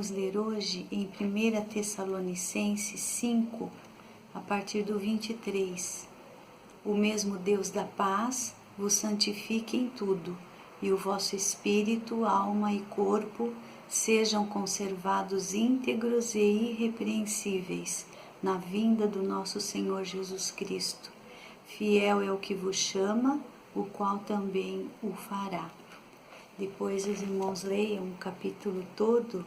vamos ler hoje em 1 Tessalonicenses 5, a partir do 23. O mesmo Deus da paz vos santifique em tudo, e o vosso espírito, alma e corpo sejam conservados íntegros e irrepreensíveis na vinda do nosso Senhor Jesus Cristo. Fiel é o que vos chama, o qual também o fará. Depois os irmãos leiam o capítulo todo,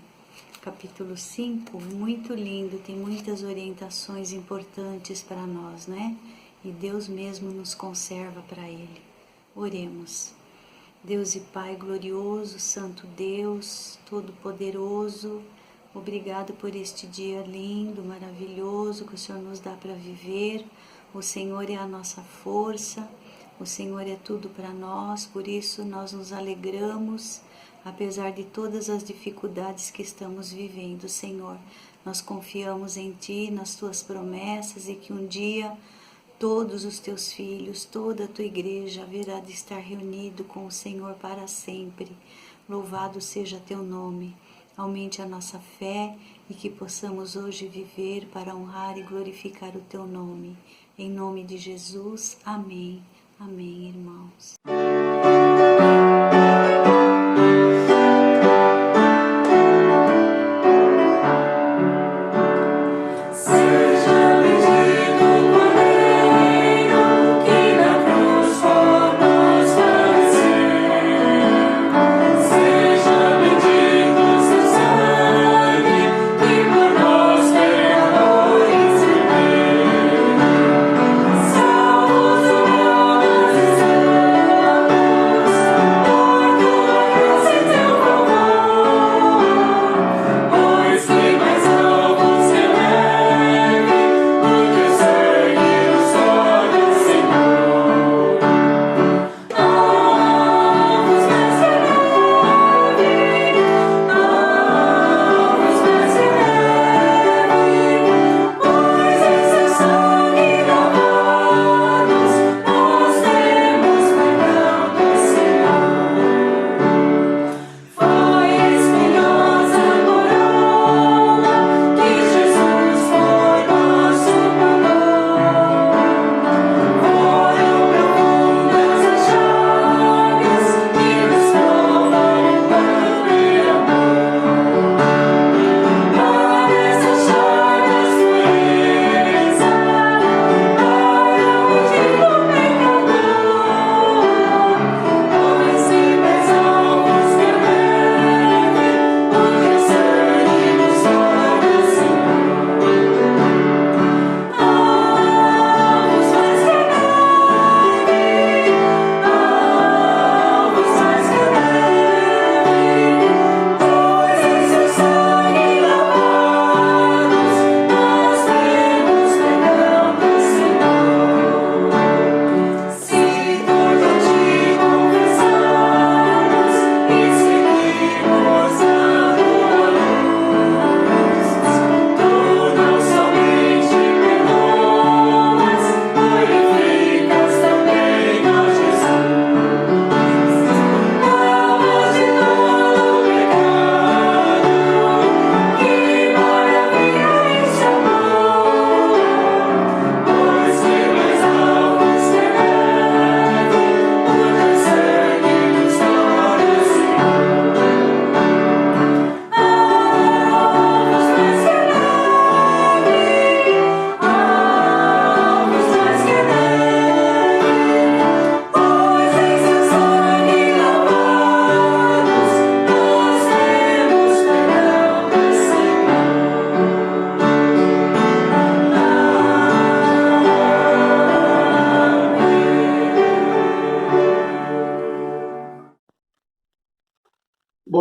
capítulo 5, muito lindo, tem muitas orientações importantes para nós, né? E Deus mesmo nos conserva para Ele. Oremos. Deus e Pai glorioso, Santo Deus, Todo-Poderoso, obrigado por este dia lindo, maravilhoso que o Senhor nos dá para viver. O Senhor é a nossa força, o Senhor é tudo para nós, por isso nós nos alegramos, apesar de todas as dificuldades que estamos vivendo, Senhor. Nós confiamos em Ti, nas Tuas promessas e que um dia todos os Teus filhos, toda a Tua igreja haverá de estar reunido com o Senhor para sempre. Louvado seja Teu nome. Aumente a nossa fé e que possamos hoje viver para honrar e glorificar o Teu nome. Em nome de Jesus, amém. Amém, irmãos.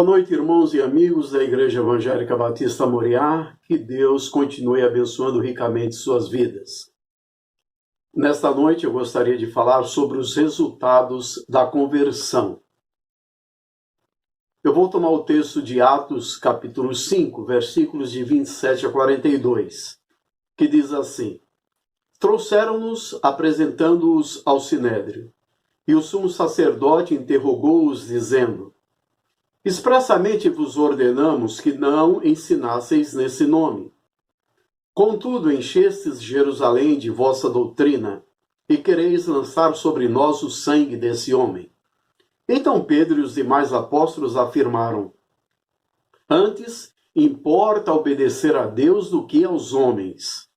Boa noite, irmãos e amigos da Igreja Evangélica Batista Moriá. Que Deus continue abençoando ricamente suas vidas. Nesta noite eu gostaria de falar sobre os resultados da conversão. Eu vou tomar o texto de Atos, capítulo 5, versículos de 27 a 42, que diz assim: Trouxeram-nos, apresentando-os ao Sinédrio, e o sumo sacerdote interrogou-os, dizendo: Expressamente vos ordenamos que não ensinasseis nesse nome. Contudo, enchestes Jerusalém de vossa doutrina, e quereis lançar sobre nós o sangue desse homem. Então Pedro e os demais apóstolos afirmaram: antes, importa obedecer a Deus do que aos homens.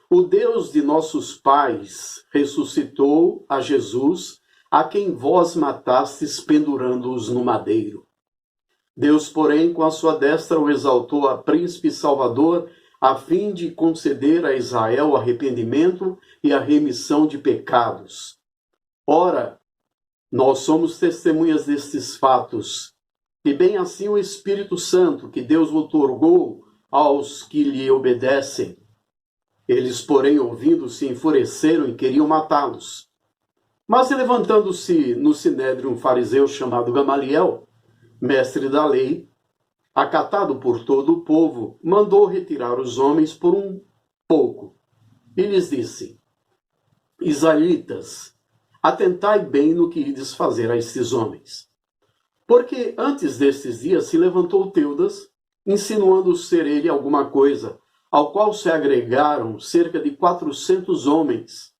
O Deus de nossos pais ressuscitou a Jesus, a quem vós matastes pendurando-os no madeiro. Deus, porém, com a sua destra o exaltou a príncipe salvador, a fim de conceder a Israel arrependimento e a remissão de pecados. Ora, nós somos testemunhas destes fatos, e bem assim o Espírito Santo, que Deus outorgou aos que lhe obedecem. Eles, porém, ouvindo, se enfureceram e queriam matá-los. Mas, levantando-se no sinédrio um fariseu chamado Gamaliel, mestre da lei, acatado por todo o povo, mandou retirar os homens por um pouco. E lhes disse: Israelitas, atentai bem no que ides fazer a estes homens. Porque antes destes dias se levantou Teudas, insinuando ser ele alguma coisa, ao qual se agregaram cerca de 400 homens.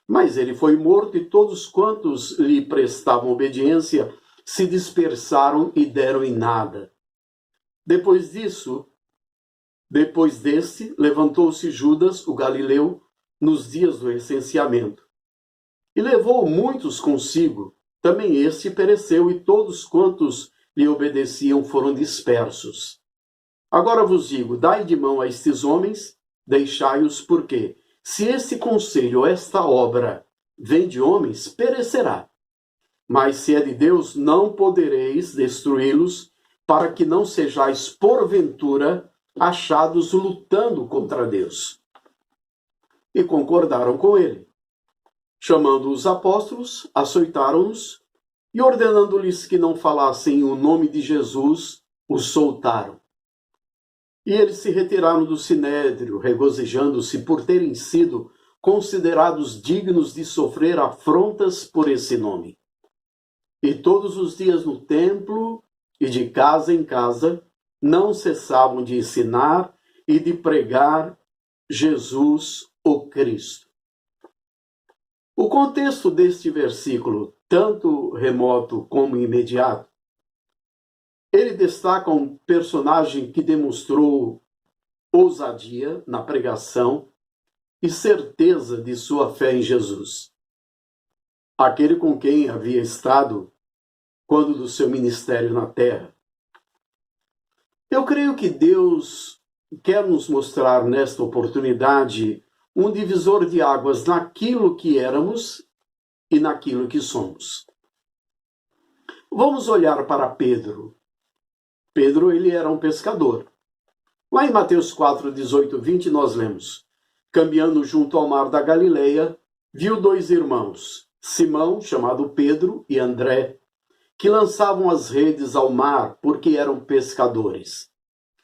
Mas ele foi morto e todos quantos lhe prestavam obediência se dispersaram e deram em nada. Depois deste, levantou-se Judas, o Galileu, nos dias do recenseamento. E levou muitos consigo. Também este pereceu, e todos quantos lhe obedeciam foram dispersos. Agora vos digo, dai de mão a estes homens, deixai-os, porque, se este conselho ou esta obra vem de homens, perecerá. Mas se é de Deus, não podereis destruí-los, para que não sejais, porventura, achados lutando contra Deus. E concordaram com ele. Chamando os apóstolos, açoitaram-nos e, ordenando-lhes que não falassem o nome de Jesus, os soltaram. E eles se retiraram do sinédrio, regozijando-se por terem sido considerados dignos de sofrer afrontas por esse nome. E todos os dias no templo e de casa em casa não cessavam de ensinar e de pregar Jesus, o Cristo. O contexto deste versículo, tanto remoto como imediato, ele destaca um personagem que demonstrou ousadia na pregação e certeza de sua fé em Jesus. Aquele com quem havia estado quando do seu ministério na terra. Eu creio que Deus quer nos mostrar nesta oportunidade um divisor de águas naquilo que éramos e naquilo que somos. Vamos olhar para Pedro. Pedro, ele era um pescador. Lá em Mateus 4, 18, 20, nós lemos: caminhando junto ao mar da Galileia, viu dois irmãos, Simão, chamado Pedro, e André, que lançavam as redes ao mar, porque eram pescadores.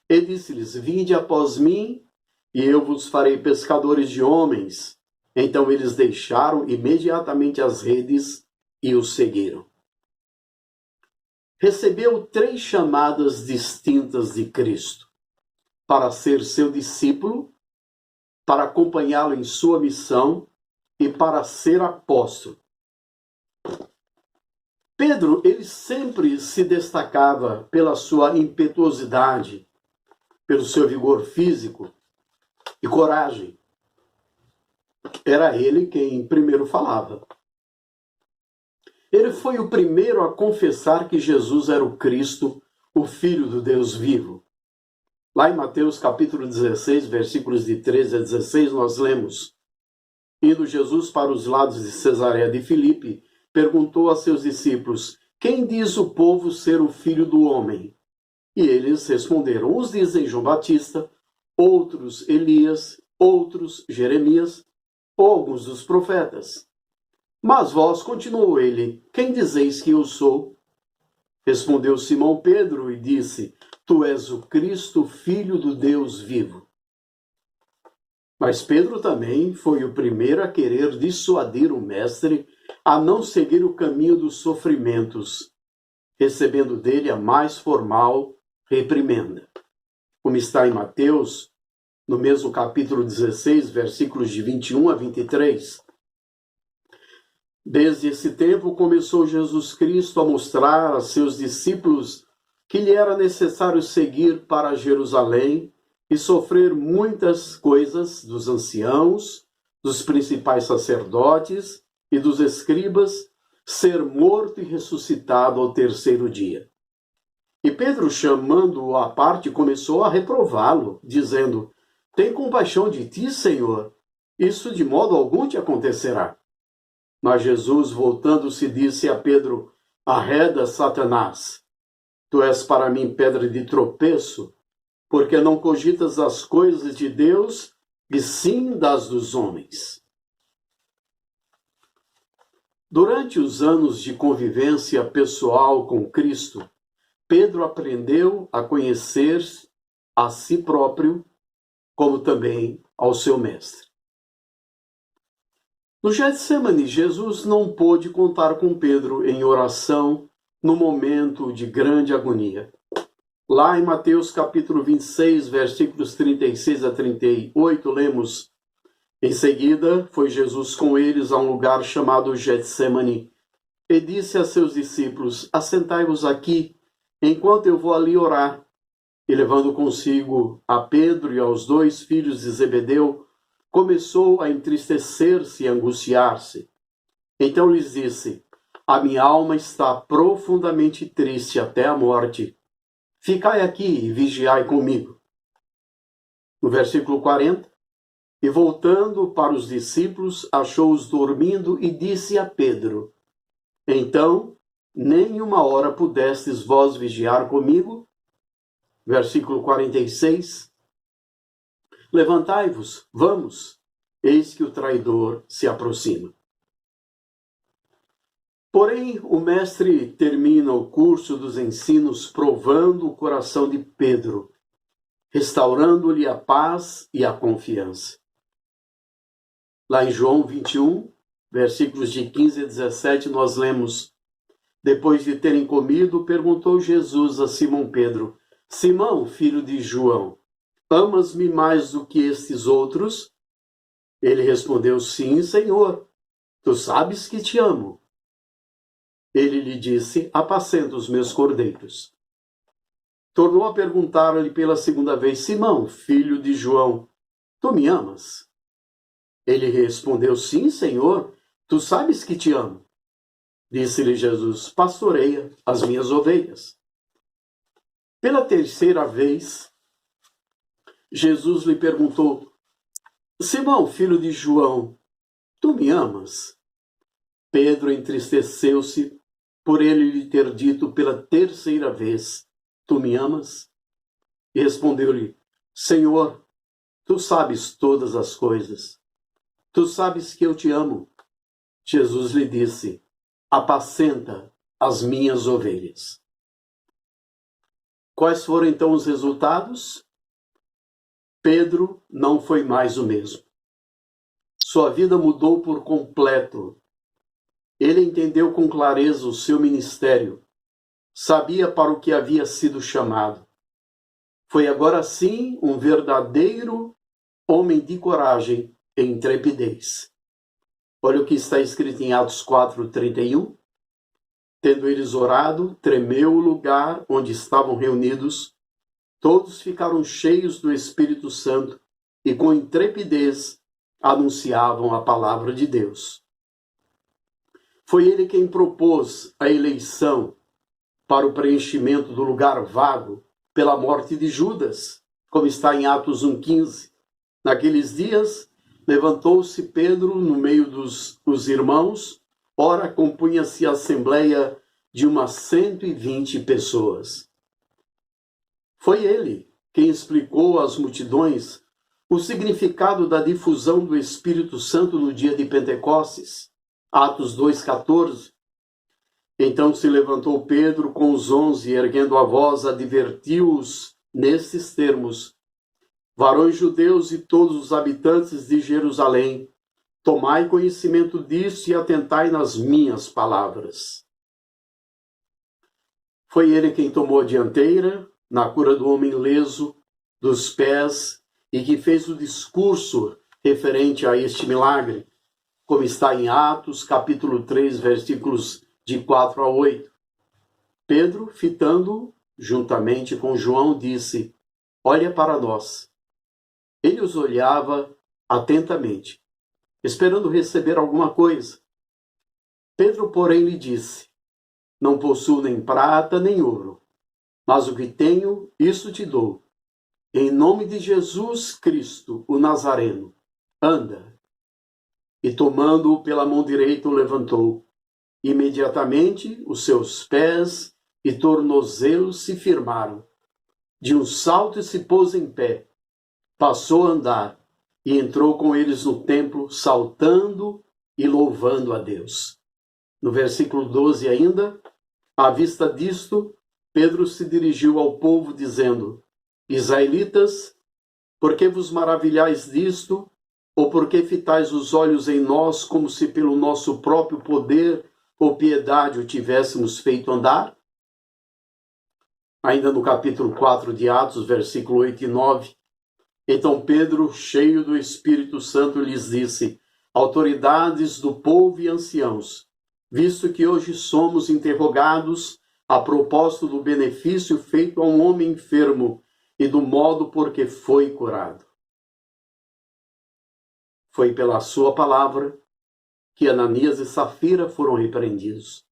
E disse-lhes: vinde após mim, e eu vos farei pescadores de homens. Então eles deixaram imediatamente as redes e o seguiram. Recebeu 3 chamadas distintas de Cristo: para ser seu discípulo, para acompanhá-lo em sua missão e para ser apóstolo. Pedro, ele sempre se destacava pela sua impetuosidade, pelo seu vigor físico e coragem. Era ele quem primeiro falava. Ele foi o primeiro a confessar que Jesus era o Cristo, o Filho do Deus vivo. Lá em Mateus capítulo 16, versículos de 13 a 16, nós lemos: indo Jesus para os lados de Cesareia de Filipe, perguntou a seus discípulos: quem diz o povo ser o Filho do Homem? E eles responderam: uns dizem João Batista, outros Elias, outros Jeremias, ou alguns dos profetas. Mas vós, continuou ele, quem dizeis que eu sou? Respondeu Simão Pedro e disse: tu és o Cristo, Filho do Deus vivo. Mas Pedro também foi o primeiro a querer dissuadir o mestre a não seguir o caminho dos sofrimentos. recebendo dele a mais formal reprimenda. Como está em Mateus, no mesmo capítulo 16, versículos de 21 a 23. Desde esse tempo começou Jesus Cristo a mostrar a seus discípulos que lhe era necessário seguir para Jerusalém e sofrer muitas coisas dos anciãos, dos principais sacerdotes e dos escribas, ser morto e ressuscitado ao terceiro dia. E Pedro, chamando-o à parte, começou a reprová-lo, dizendo: tem compaixão de ti, Senhor, isso de modo algum te acontecerá. Mas Jesus, voltando-se, disse a Pedro: arreda, Satanás, tu és para mim pedra de tropeço, porque não cogitas as coisas de Deus, e sim das dos homens. Durante os anos de convivência pessoal com Cristo, Pedro aprendeu a conhecer a si próprio, como também ao seu mestre. No Getsemane, Jesus não pôde contar com Pedro em oração no momento de grande agonia. Lá em Mateus capítulo 26, versículos 36 a 38, lemos: em seguida, foi Jesus com eles a um lugar chamado Getsemane e disse a seus discípulos: assentai-vos aqui, enquanto eu vou ali orar. E levando consigo a Pedro e aos 2 filhos de Zebedeu, começou a entristecer-se e angustiar-se. Então lhes disse: a minha alma está profundamente triste até a morte. Ficai aqui e vigiai comigo. No versículo 40, e voltando para os discípulos, achou-os dormindo e disse a Pedro: então, nem uma hora pudestes vós vigiar comigo? Versículo 46. Levantai-vos, vamos, eis que o traidor se aproxima. Porém, o mestre termina o curso dos ensinos provando o coração de Pedro, restaurando-lhe a paz e a confiança. Lá em João 21, versículos de 15 a 17, nós lemos: depois de terem comido, perguntou Jesus a Simão Pedro: Simão, filho de João, amas-me mais do que estes outros? Ele respondeu: sim, Senhor, tu sabes que te amo. Ele lhe disse: apacenta os meus cordeiros. Tornou a perguntar-lhe pela segunda vez: Simão, filho de João, tu me amas? Ele respondeu: sim, Senhor, tu sabes que te amo. Disse-lhe Jesus: pastoreia as minhas ovelhas. Pela terceira vez, Jesus lhe perguntou: Simão, filho de João, tu me amas? Pedro entristeceu-se por ele lhe ter dito pela terceira vez: tu me amas? E respondeu-lhe: Senhor, tu sabes todas as coisas. Tu sabes que eu te amo. Jesus lhe disse: apacenta as minhas ovelhas. Quais foram então os resultados? Pedro não foi mais o mesmo. Sua vida mudou por completo. Ele entendeu com clareza o seu ministério. Sabia para o que havia sido chamado. Foi agora sim um verdadeiro homem de coragem e intrepidez. Olha o que está escrito em Atos 4:31. Tendo eles orado, tremeu o lugar onde estavam reunidos. Todos ficaram cheios do Espírito Santo e com intrepidez anunciavam a palavra de Deus. Foi ele quem propôs a eleição para o preenchimento do lugar vago pela morte de Judas, como está em Atos 1:15. Naqueles dias, levantou-se Pedro no meio dos irmãos. Ora, compunha-se a assembleia de umas 120 pessoas. Foi ele quem explicou às multidões o significado da difusão do Espírito Santo no dia de Pentecostes. Atos 2:14. Então se levantou Pedro com os 11, erguendo a voz, advertiu-os nestes termos: varões judeus e todos os habitantes de Jerusalém, tomai conhecimento disso e atentai nas minhas palavras. Foi ele quem tomou a dianteira na cura do homem leso dos pés e que fez o discurso referente a este milagre, como está em Atos, capítulo 3, versículos de 4 a 8. Pedro, fitando juntamente com João, disse: olha para nós. Ele os olhava atentamente, esperando receber alguma coisa. Pedro, porém, lhe disse: não possuo nem prata nem ouro, mas o que tenho, isso te dou. Em nome de Jesus Cristo, o Nazareno, anda. E tomando-o pela mão direita, o levantou. Imediatamente os seus pés e tornozelos se firmaram. De um salto se pôs em pé, passou a andar e entrou com eles no templo, saltando e louvando a Deus. No versículo 12 ainda, à vista disto, Pedro se dirigiu ao povo dizendo: Israelitas, por que vos maravilhais disto? Ou por que fitais os olhos em nós como se pelo nosso próprio poder ou piedade o tivéssemos feito andar? Ainda no capítulo 4 de Atos, versículo 8 e 9, então Pedro, cheio do Espírito Santo, lhes disse: autoridades do povo e anciãos, visto que hoje somos interrogados a propósito do benefício feito a um homem enfermo e do modo por que foi curado. Foi pela sua palavra que Ananias e Safira foram repreendidos.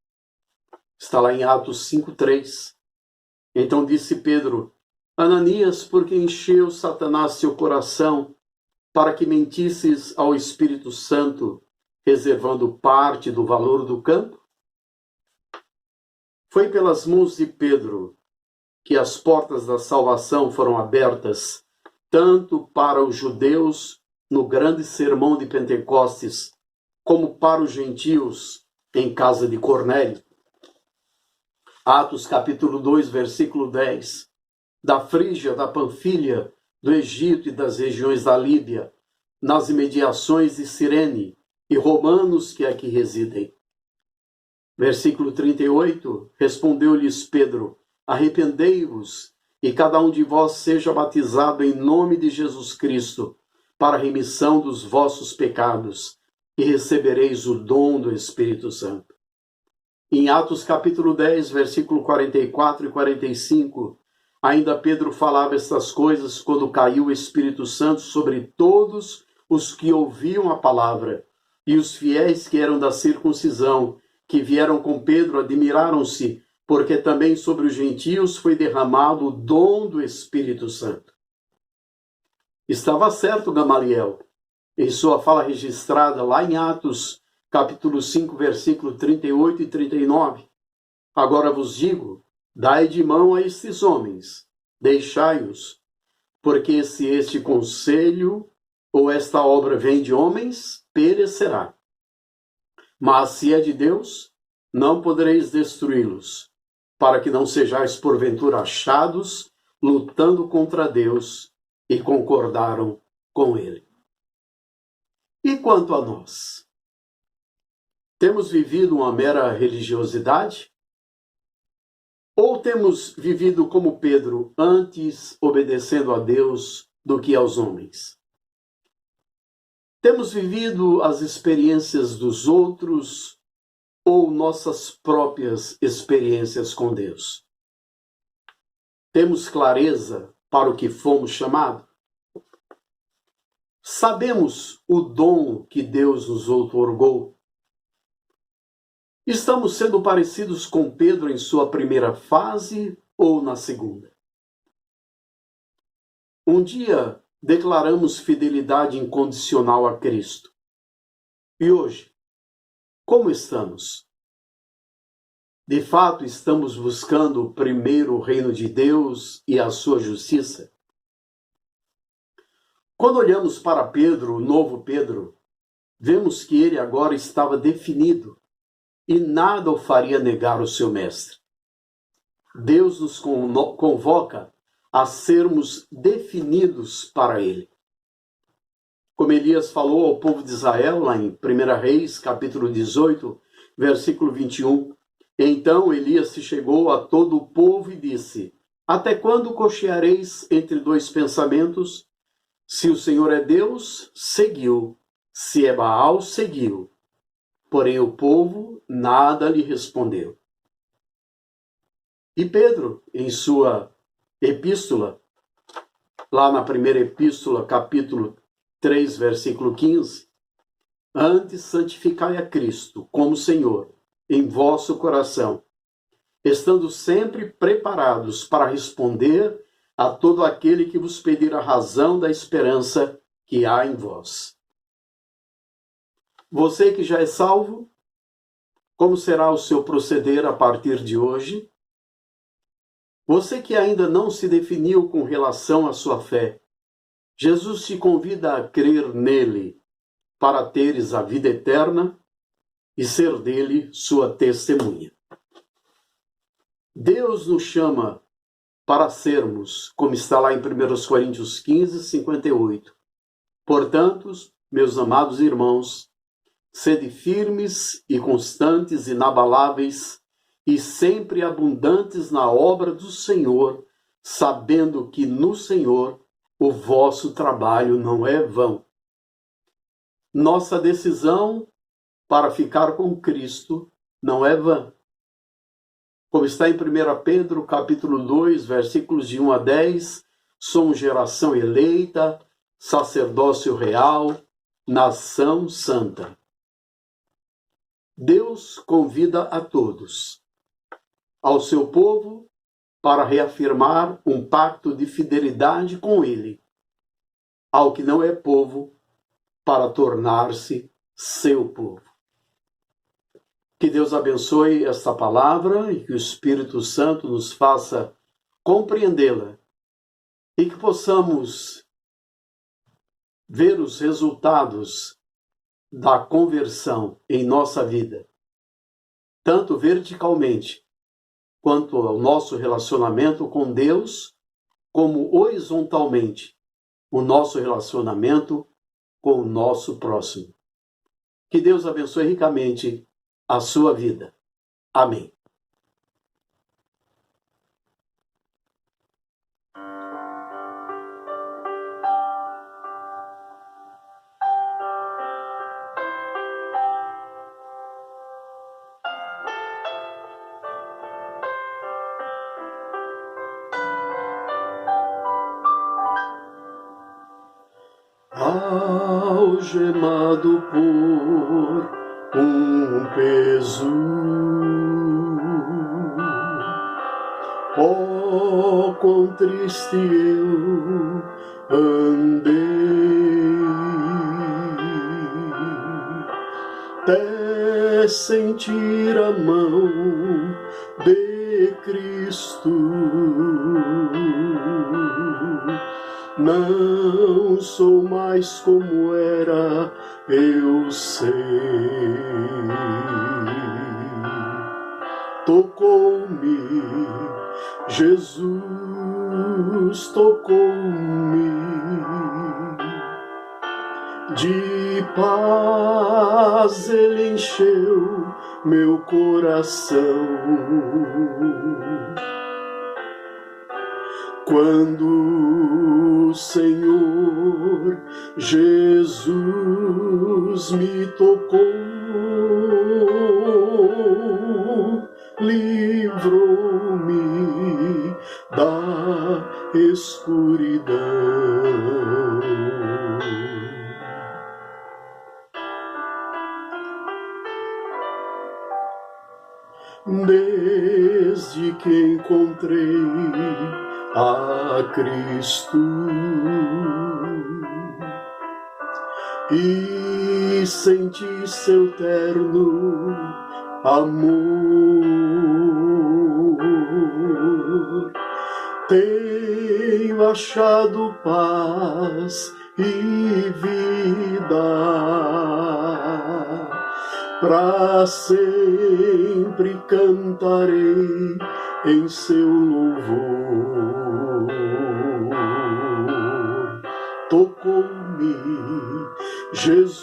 Está lá em Atos 5:3. Então disse Pedro: Ananias, por que encheu Satanás seu coração para que mentisses ao Espírito Santo, reservando parte do valor do campo? Foi pelas mãos de Pedro que as portas da salvação foram abertas, tanto para os judeus no grande sermão de Pentecostes, como para os gentios em casa de Cornélio. Atos capítulo 2, versículo 10. Da Frígia, da Panfilha, do Egito e das regiões da Líbia, nas imediações de Cirene, e romanos que aqui residem. Versículo 38, respondeu-lhes Pedro: arrependei-vos, e cada um de vós seja batizado em nome de Jesus Cristo, para a remissão dos vossos pecados, e recebereis o dom do Espírito Santo. Em Atos capítulo 10, versículo 44 e 45, ainda Pedro falava estas coisas quando caiu o Espírito Santo sobre todos os que ouviam a palavra, e os fiéis que eram da circuncisão, que vieram com Pedro, admiraram-se, porque também sobre os gentios foi derramado o dom do Espírito Santo. Estava certo Gamaliel, em sua fala registrada lá em Atos, capítulo 5, versículo 38 e 39. Agora vos digo, dai de mão a estes homens, deixai-os, porque se este conselho ou esta obra vem de homens, perecerá. Mas se é de Deus, não podereis destruí-los, para que não sejais porventura achados lutando contra Deus, e concordaram com ele. E quanto a nós? Temos vivido uma mera religiosidade? Ou temos vivido como Pedro, antes obedecendo a Deus do que aos homens? Temos vivido as experiências dos outros ou nossas próprias experiências com Deus? Temos clareza para o que fomos chamados? Sabemos o dom que Deus nos outorgou? Estamos sendo parecidos com Pedro em sua primeira fase ou na segunda? Um dia declaramos fidelidade incondicional a Cristo. E hoje, como estamos? De fato, estamos buscando primeiro o reino de Deus e a sua justiça? Quando olhamos para Pedro, o novo Pedro, vemos que ele agora estava definido e nada o faria negar o seu mestre. Deus nos convoca a sermos definidos para ele. Como Elias falou ao povo de Israel, lá em 1 Reis, capítulo 18, versículo 21, Então Elias se chegou a todo o povo e disse: Até quando cocheareis entre dois pensamentos? Se o Senhor é Deus, seguiu. Se é Baal, seguiu. Porém o povo nada lhe respondeu. E Pedro, em sua epístola, lá na primeira epístola, capítulo 3, versículo 15, antes santificai a Cristo como Senhor em vosso coração, estando sempre preparados para responder a todo aquele que vos pedir a razão da esperança que há em vós. Você que já é salvo, como será o seu proceder a partir de hoje? Você que ainda não se definiu com relação à sua fé, Jesus te convida a crer nele para teres a vida eterna e ser dele sua testemunha. Deus nos chama para sermos, como está lá em 1 Coríntios 15, 58. Portanto, meus amados irmãos, sede firmes e constantes, inabaláveis e sempre abundantes na obra do Senhor, sabendo que no Senhor o vosso trabalho não é vão. Nossa decisão para ficar com Cristo não é vã. Como está em 1 Pedro, capítulo 2, versículos de 1 a 10, somos geração eleita, sacerdócio real, nação santa. Deus convida a todos, ao seu povo, para reafirmar um pacto de fidelidade com ele, ao que não é povo, para tornar-se seu povo. Que Deus abençoe esta palavra e que o Espírito Santo nos faça compreendê-la e que possamos ver os resultados da conversão em nossa vida, tanto verticalmente quanto ao nosso relacionamento com Deus, como horizontalmente o nosso relacionamento com o nosso próximo. Que Deus abençoe ricamente a sua vida. Amém. Algemado por um peso, oh, quão triste eu andei, até sentir a mão de Cristo. Não sou mais como era, eu sei. Tocou-me, Jesus tocou-me, de paz ele encheu meu coração. Quando o Senhor Jesus me tocou, livrou-me da escuridão. Desde que encontrei a Cristo e senti seu terno amor, tenho achado paz e vida. Para sempre cantarei em seu louvor. Tocou-me, Jesus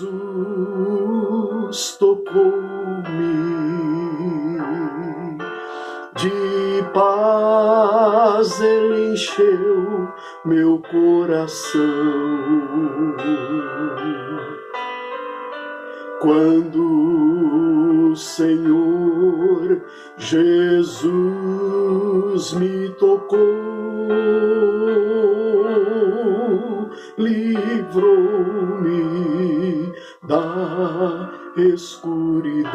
tocou-me, paz Ele encheu meu coração. Quando o Senhor Jesus me tocou, livrou-me da escuridão.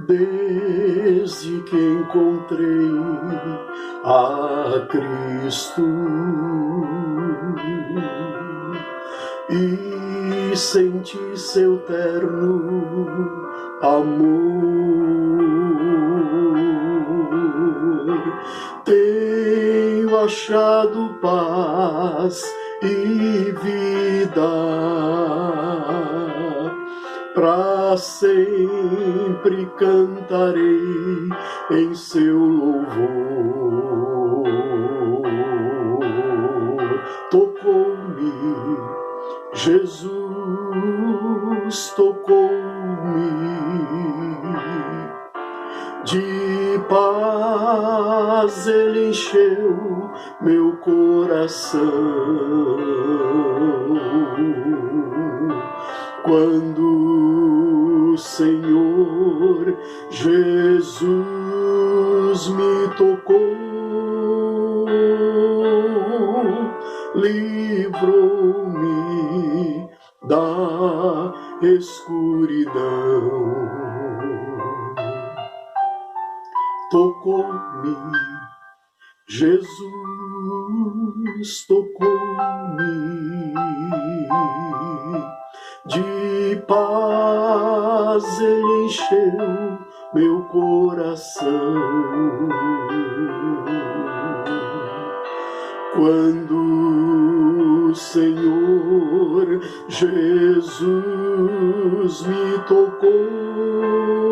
Desde que encontrei a Cristo e senti seu terno amor, tenho achado paz e vida. Pra sempre cantarei em seu louvor. Tocou-me, Jesus tocou-me, de paz Ele encheu meu coração. Quando o Senhor Jesus me tocou, livrou-me da escuridão. Tocou-me, Jesus tocou-me, de paz Ele encheu meu coração. Quando o Senhor Jesus me tocou,